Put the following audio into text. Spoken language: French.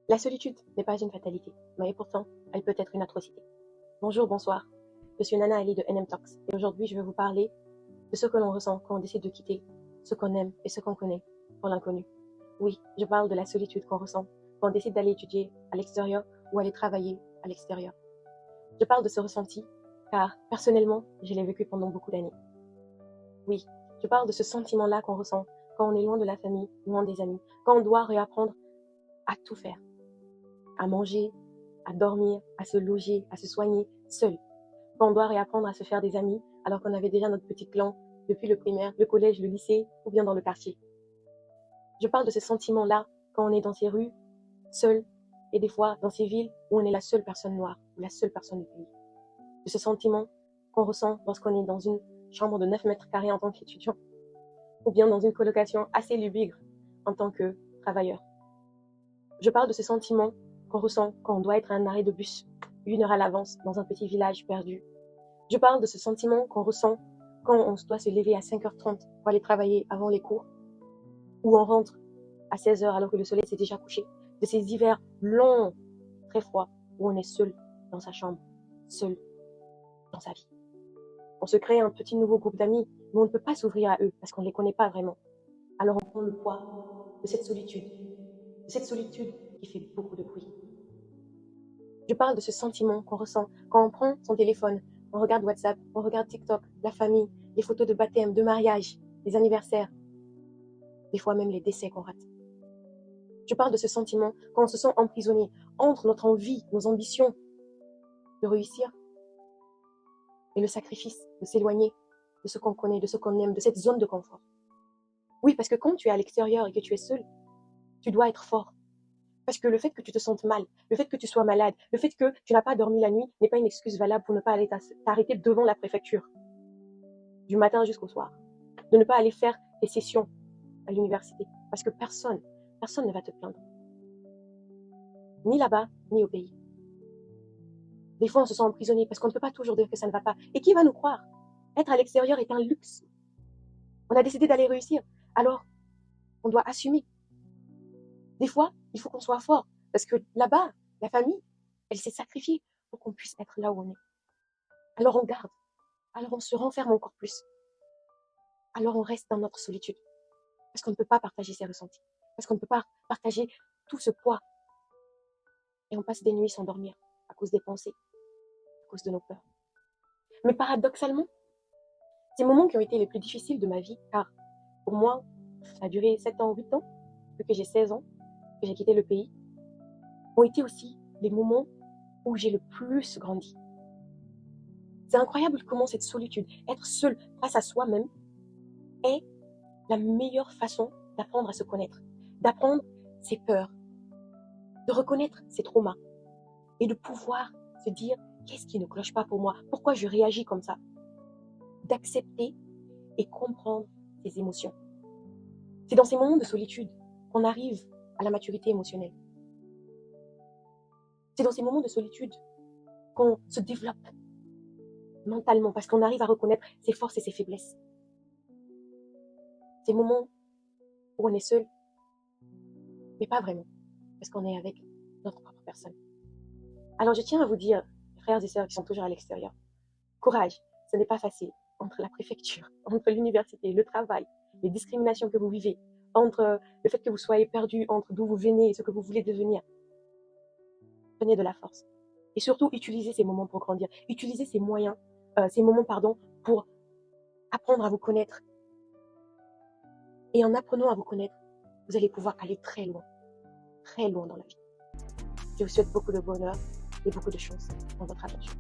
La solitude n'est pas une fatalité, mais pourtant, elle peut être une atrocité. Bonjour, bonsoir. Je suis Nana Ali de NM Talks et aujourd'hui, je vais vous parler de ce que l'on ressent quand on décide de quitter ce qu'on aime et ce qu'on connaît pour l'inconnu. Oui, je parle de la solitude qu'on ressent quand on décide d'aller étudier à l'extérieur ou aller travailler à l'extérieur. Je parle de ce ressenti car, personnellement, je l'ai vécu pendant beaucoup d'années. Oui, je parle de ce sentiment-là qu'on ressent quand on est loin de la famille, loin des amis, quand on doit réapprendre à tout faire, à manger, à dormir, à se loger, à se soigner seul. Quand on doit réapprendre à se faire des amis alors qu'on avait déjà notre petit clan depuis le primaire, le collège, le lycée ou bien dans le quartier. Je parle de ce sentiment-là quand on est dans ces rues, seul, et des fois dans ces villes où on est la seule personne noire ou la seule personne du pays. De ce sentiment qu'on ressent lorsqu'on est dans une chambre de 9 mètres carrés en tant qu'étudiant ou bien dans une colocation assez lugubre en tant que travailleur. Je parle de ce sentiment qu'on ressent quand on doit être à un arrêt de bus 1 heure à l'avance dans un petit village perdu. Je parle de ce sentiment qu'on ressent quand on doit se lever à 5h30 pour aller travailler avant les cours, ou on rentre à 16h alors que le soleil s'est déjà couché. De ces hivers longs, très froids, où on est seul dans sa chambre, seul dans sa vie. On se crée un petit nouveau groupe d'amis, mais on ne peut pas s'ouvrir à eux parce qu'on ne les connaît pas vraiment. Alors on prend le poids de cette solitude qui fait beaucoup de bruit. Je parle de ce sentiment qu'on ressent quand on prend son téléphone, on regarde WhatsApp, on regarde TikTok, la famille, les photos de baptême, de mariage, les anniversaires, des fois même les décès qu'on rate. Je parle de ce sentiment quand on se sent emprisonné entre notre envie, nos ambitions de réussir et le sacrifice de s'éloigner de ce qu'on connaît, de ce qu'on aime, de cette zone de confort. Oui, parce que quand tu es à l'extérieur et que tu es seul, tu dois être fort. Parce que le fait que tu te sentes mal, le fait que tu sois malade, le fait que tu n'as pas dormi la nuit n'est pas une excuse valable pour ne pas aller t'arrêter devant la préfecture, du matin jusqu'au soir. De ne pas aller faire tes sessions à l'université. Parce que personne ne va te plaindre. Ni là-bas, ni au pays. Des fois, on se sent emprisonné parce qu'on ne peut pas toujours dire que ça ne va pas. Et qui va nous croire? Être à l'extérieur est un luxe. On a décidé d'aller réussir. Alors, on doit assumer. Des fois, il faut qu'on soit fort. Parce que là-bas, la famille, elle s'est sacrifiée pour qu'on puisse être là où on est. Alors on garde. Alors on se renferme encore plus. Alors on reste dans notre solitude. Parce qu'on ne peut pas partager ses ressentis. Parce qu'on ne peut pas partager tout ce poids. Et on passe des nuits sans dormir à cause des pensées, à cause de nos peurs. Mais paradoxalement, ces moments qui ont été les plus difficiles de ma vie, car pour moi, ça a duré 7 ans, 8 ans, depuis que j'ai 16 ans, que j'ai quitté le pays, ont été aussi les moments où j'ai le plus grandi. C'est incroyable comment cette solitude, être seul face à soi-même, est la meilleure façon d'apprendre à se connaître, d'apprendre ses peurs, de reconnaître ses traumas et de pouvoir se dire qu'est-ce qui ne cloche pas pour moi, pourquoi je réagis comme ça, d'accepter et comprendre ses émotions. C'est dans ces moments de solitude qu'on arrive à la maturité émotionnelle. C'est dans ces moments de solitude qu'on se développe mentalement parce qu'on arrive à reconnaître ses forces et ses faiblesses. Ces moments où on est seul, mais pas vraiment, parce qu'on est avec notre propre personne. Alors je tiens à vous dire, frères et sœurs qui sont toujours à l'extérieur, courage, ce n'est pas facile. Entre la préfecture, entre l'université, le travail, les discriminations que vous vivez, entre le fait que vous soyez perdu entre d'où vous venez et ce que vous voulez devenir. Prenez de la force. Et surtout, utilisez ces moments pour grandir. Utilisez ces moments, pour apprendre à vous connaître. Et en apprenant à vous connaître, vous allez pouvoir aller très loin dans la vie. Je vous souhaite beaucoup de bonheur et beaucoup de chance dans votre aventure.